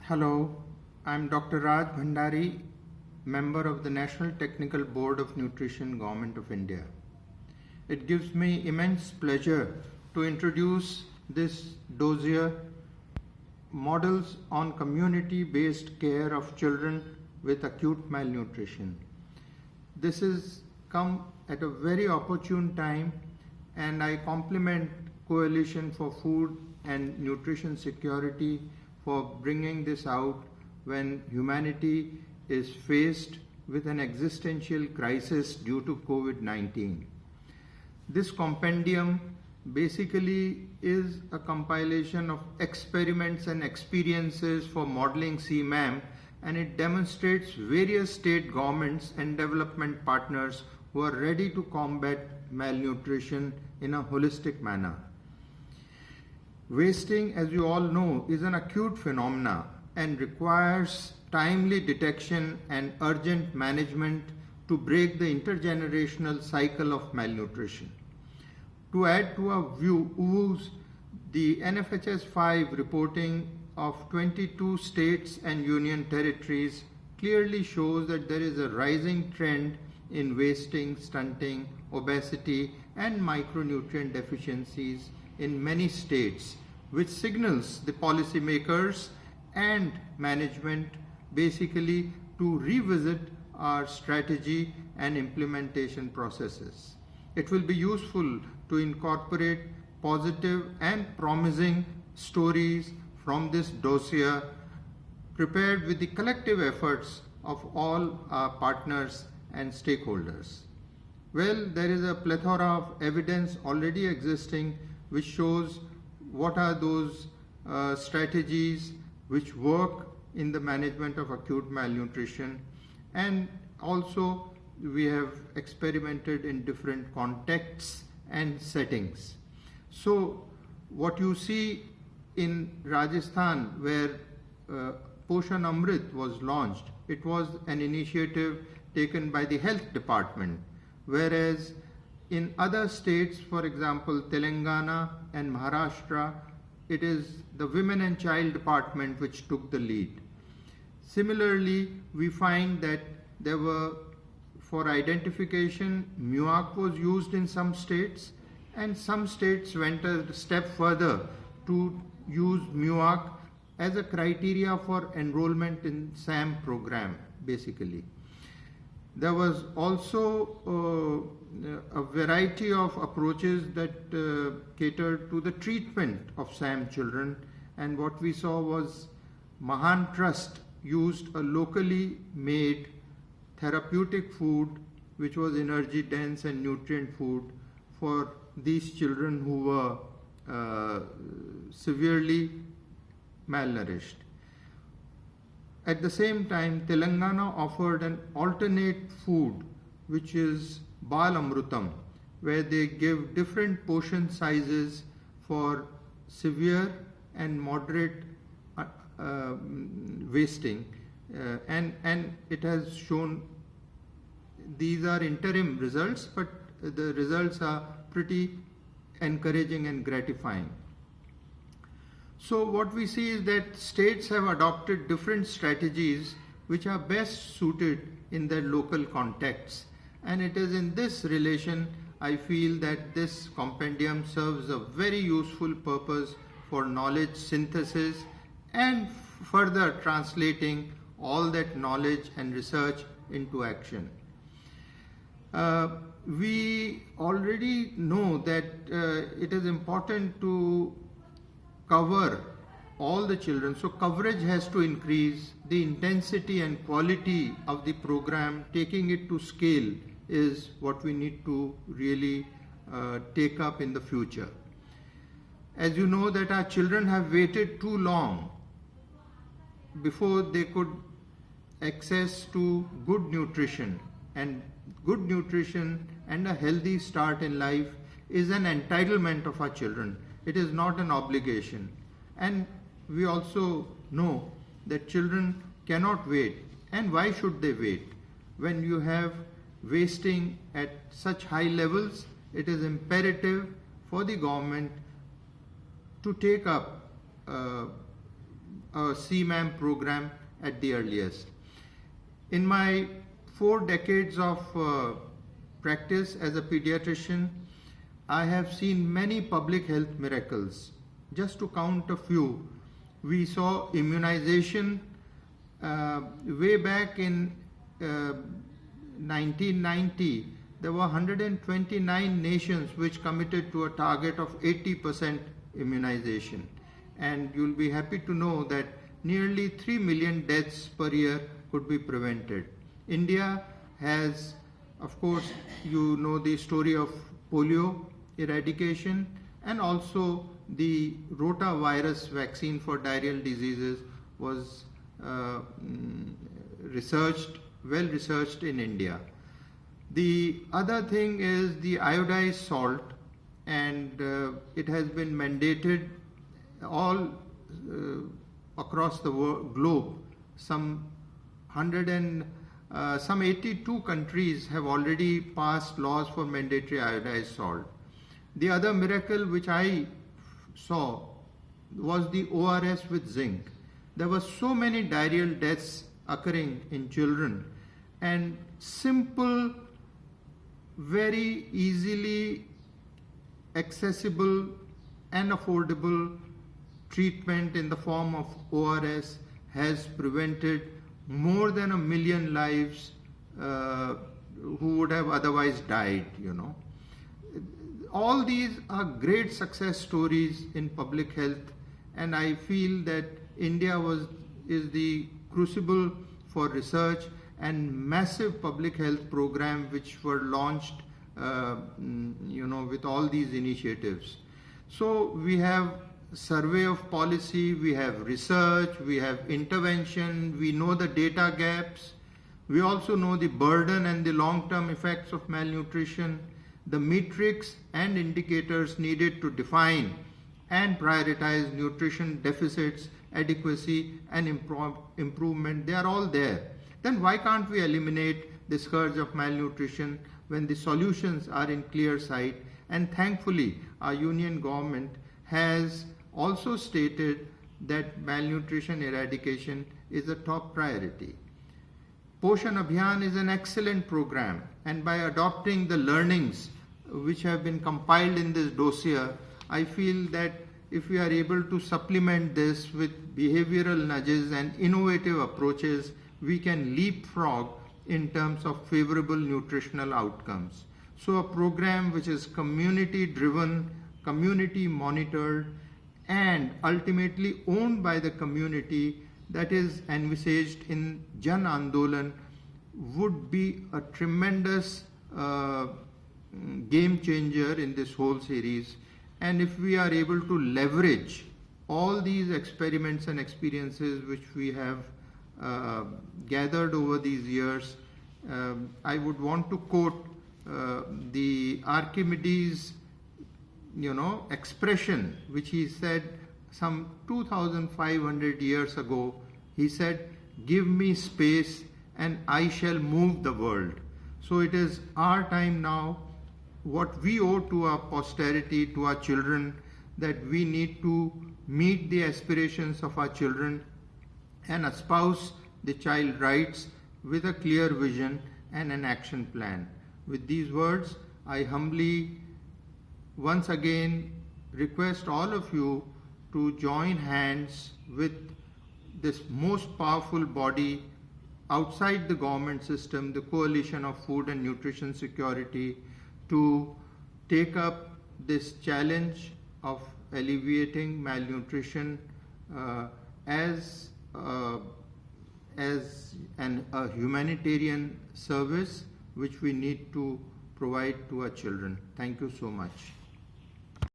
Hello, I'm Dr. Raj Bhandari, member of the National Technical Board of Nutrition, Government of India. It gives me immense pleasure to introduce this dossier, Models on Community-Based Care of Children with Acute Malnutrition. This has come at a very opportune time, and I compliment Coalition for Food and Nutrition Security for bringing this out when humanity is faced with an existential crisis due to COVID-19. This compendium basically is a compilation of experiments and experiences for modeling CMAM, and it demonstrates various state governments and development partners who are ready to combat malnutrition in a holistic manner. Wasting, as you all know, is an acute phenomena and requires timely detection and urgent management to break the intergenerational cycle of malnutrition. To add to our views, the NFHS 5 reporting of 22 states and union territories clearly shows that there is a rising trend in wasting, stunting, obesity, and micronutrient deficiencies in many states, which signals the policymakers and management basically to revisit our strategy and implementation processes. It will be useful to incorporate positive and promising stories from this dossier prepared with the collective efforts of all our partners and stakeholders. Well, there is a plethora of evidence already existing which shows what are those strategies which work in the management of acute malnutrition, and also we have experimented in different contexts and settings. So what you see in Rajasthan, where Poshan Amrit was launched, it was an initiative taken by the health department, whereas in other states, for example, Telangana and Maharashtra, it is the Women and Child Department which took the lead. Similarly, we find that there were, for identification, MUAC was used in some states, and some states went a step further to use MUAC as a criteria for enrollment in SAM program, basically. There was also a variety of approaches that catered to the treatment of SAM children, and what we saw was Mahan Trust used a locally made therapeutic food which was energy dense and nutrient food for these children who were severely malnourished. At the same time, Telangana offered an alternate food which is Bal Amrutam, where they give different portion sizes for severe and moderate wasting, and it has shown these are interim results, but the results are pretty encouraging and gratifying. So what we see is that states have adopted different strategies which are best suited in their local contexts, and it is in this relation I feel that this compendium serves a very useful purpose for knowledge synthesis and further translating all that knowledge and research into action. We already know that it is important to cover all the children, so coverage has to increase. The intensity and quality of the program, taking it to scale, is what we need to really take up in the future. As you know that our children have waited too long before they could access to good nutrition, and good nutrition and a healthy start in life is an entitlement of our children. It is not an obligation. And we also know that children cannot wait. And why should they wait? When you have wasting at such high levels, it is imperative for the government to take up a CMAM program at the earliest. In my 4 decades of practice as a pediatrician, I have seen many public health miracles. Just to count a few, we saw immunization way back in 1990. There were 129 nations which committed to a target of 80% immunization. And you'll be happy to know that nearly 3 million deaths per year could be prevented. India has, of course, you know the story of polio eradication, and also the rotavirus vaccine for diarrheal diseases was well researched in India. The other thing is the iodized salt, and it has been mandated all across the globe. Some 82 countries have already passed laws for mandatory iodized salt. The other miracle which I saw was the ORS with zinc. There were so many diarrheal deaths occurring in children, and simple, very easily accessible and affordable treatment in the form of ORS has prevented more than 1 million lives who would have otherwise died, you know. All these are great success stories in public health, and I feel that India is the crucible for research and massive public health program which were launched with all these initiatives. So we have survey of policy, we have research, we have intervention, we know the data gaps, we also know the burden and the long-term effects of malnutrition, the metrics and indicators needed to define and prioritize nutrition deficits, adequacy and improvement. They are all there. Then why can't we eliminate the scourge of malnutrition when the solutions are in clear sight? And thankfully, our union government has also stated that malnutrition eradication is a top priority. Poshan Abhiyan is an excellent program, and by adopting the learnings which have been compiled in this dossier, I feel that if we are able to supplement this with behavioral nudges and innovative approaches, we can leapfrog in terms of favorable nutritional outcomes. So a program which is community driven, community monitored, and ultimately owned by the community, that is envisaged in Jan Andolan, would be a tremendous game changer in this whole series. And if we are able to leverage all these experiments and experiences which we have gathered over these years, I would want to quote the Archimedes expression which he said some 2,500 years ago. He said, "Give me space and I shall move the world." So it is our time now, what we owe to our posterity, to our children, that we need to meet the aspirations of our children and espouse the child rights with a clear vision and an action plan. With these words, I humbly once again request all of you to join hands with this most powerful body outside the government system, the Coalition of Food and Nutrition Security, to take up this challenge of alleviating malnutrition as a humanitarian service which we need to provide to our children. Thank you so much.